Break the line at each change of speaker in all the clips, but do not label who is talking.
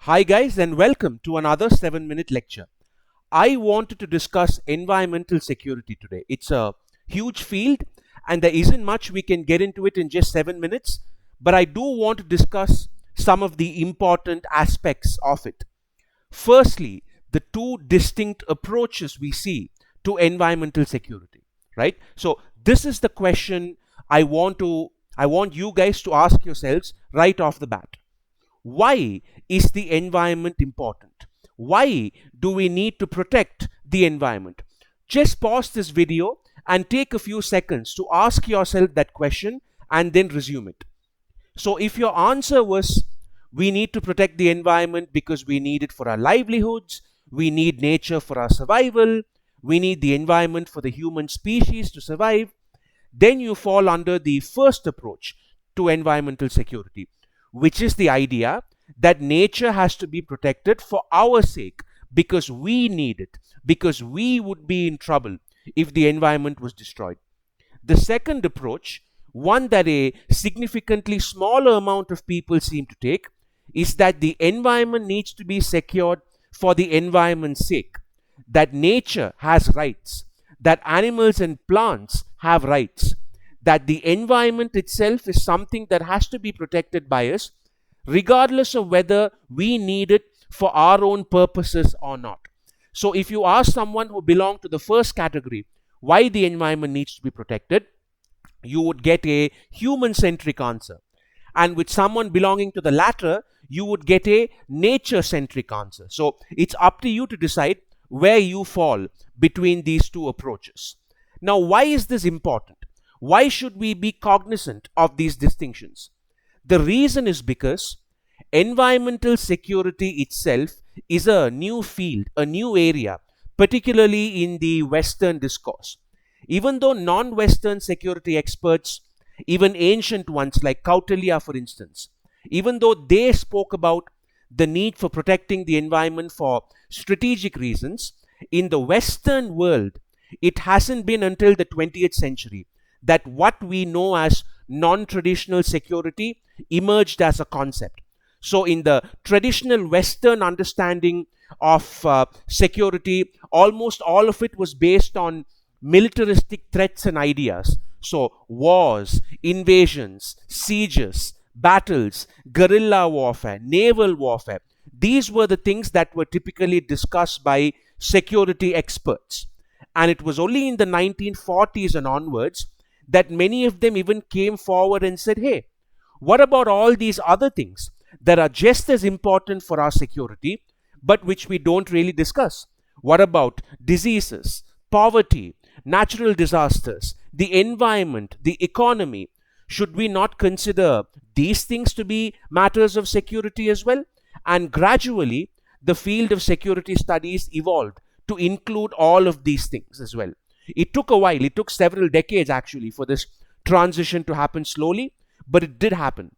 Hi guys, and welcome to another 7-minute lecture. I wanted to discuss environmental security today. It's a huge field and there isn't much we can get into it in just 7 minutes, but I do want to discuss some of the important aspects of it. Firstly, the two distinct approaches we see to environmental security, right? So this is the question I want you guys to ask yourselves right off the bat. Why is the environment important? Why do we need to protect the environment? Just pause this video and take a few seconds to ask yourself that question and then resume it. So if your answer was we need to protect the environment because we need it for our livelihoods, we need nature for our survival, we need the environment for the human species to survive, then you fall under the first approach to environmental security, which is the idea that nature has to be protected for our sake because we need it, because we would be in trouble if the environment was destroyed. The second approach, one that a significantly smaller amount of people seem to take, is that the environment needs to be secured for the environment's sake, that nature has rights, that animals and plants have rights, that the environment itself is something that has to be protected by us, regardless of whether we need it for our own purposes or not. So, if you ask someone who belongs to the first category why the environment needs to be protected, you would get a human centric answer. And with someone belonging to the latter, you would get a nature centric answer. So, it's up to you to decide where you fall between these two approaches. Now, why is this important? Why should we be cognizant of these distinctions? The reason is because environmental security itself is a new field, a new area, particularly in the Western discourse. Even though non Western security experts, even ancient ones like Kautilya, for instance, even though they spoke about the need for protecting the environment for strategic reasons, in the Western world, it hasn't been until the 20th century that what we know as non traditional security emerged as a concept. So, in the traditional Western understanding of security, almost all of it was based on militaristic threats and ideas. So, wars, invasions, sieges, battles, guerrilla warfare, naval warfare, these were the things that were typically discussed by security experts. And it was only in the 1940s and onwards that many of them even came forward and said, hey, what about all these other things that are just as important for our security, but which we don't really discuss? What about diseases, poverty, natural disasters, the environment, the economy? Should we not consider these things to be matters of security as well? And gradually, the field of security studies evolved to include all of these things as well. It took a while, it took several decades actually for this transition to happen slowly, but it did happen.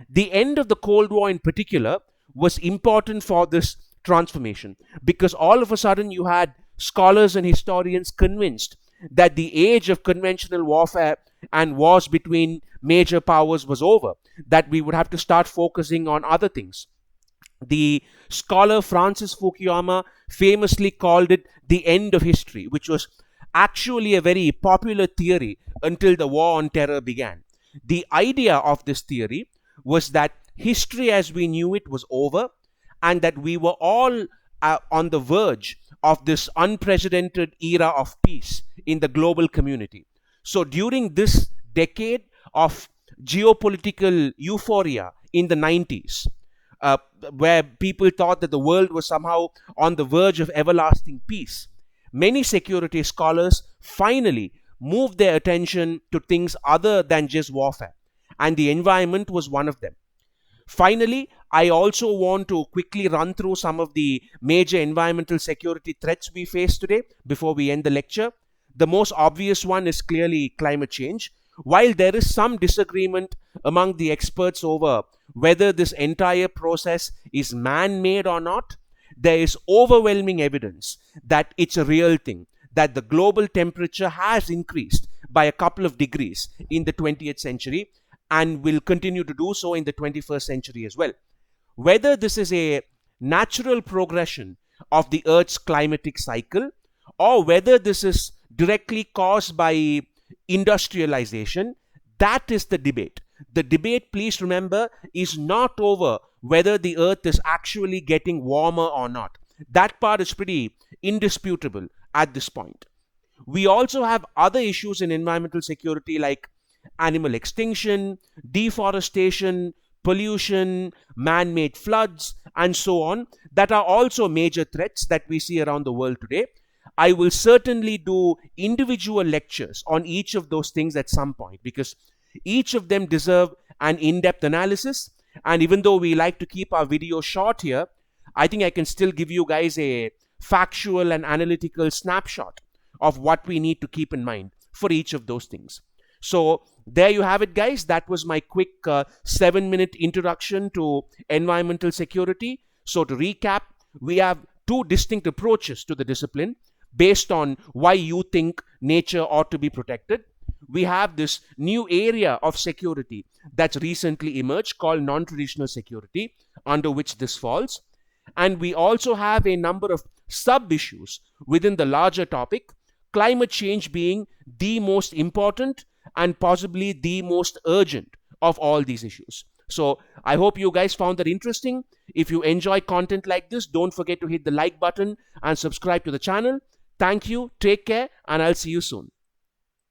The end of the Cold War in particular was important for this transformation because all of a sudden you had scholars and historians convinced that the age of conventional warfare and wars between major powers was over, that we would have to start focusing on other things. The scholar Francis Fukuyama famously called it the end of history, which was actually a very popular theory until the war on terror began. The idea of this theory was that history as we knew it was over and that we were all on the verge of this unprecedented era of peace in the global community. So during this decade of geopolitical euphoria in the 90s, where people thought that the world was somehow on the verge of everlasting peace, many security scholars finally moved their attention to things other than just warfare, and the environment was one of them. Finally, I also want to quickly run through some of the major environmental security threats we face today before we end the lecture. The most obvious one is clearly climate change. While there is some disagreement among the experts over whether this entire process is man-made or not, there is overwhelming evidence that it's a real thing, that the global temperature has increased by a couple of degrees in the 20th century and will continue to do so in the 21st century as well. Whether this is a natural progression of the Earth's climatic cycle, or whether this is directly caused by industrialization. That is the debate. The debate, please remember, is not over whether the Earth is actually getting warmer or not. That part is pretty indisputable at this point. We also have other issues in environmental security like animal extinction, deforestation, pollution, man-made floods, and so on, that are also major threats that we see around the world today. I will certainly do individual lectures on each of those things at some point, because each of them deserve an in-depth analysis. And even though we like to keep our videos short here, I think I can still give you guys a factual and analytical snapshot of what we need to keep in mind for each of those things. So there you have it, guys. That was my quick 7-minute introduction to environmental security. So to recap, we have two distinct approaches to the discipline based on why you think nature ought to be protected. We have this new area of security that's recently emerged called non-traditional security, under which this falls. And we also have a number of sub-issues within the larger topic, climate change being the most important and possibly the most urgent of all these issues. So I hope you guys found that interesting. If you enjoy content like this, don't forget to hit the like button and subscribe to the channel. Thank you, take care, and I'll see you soon.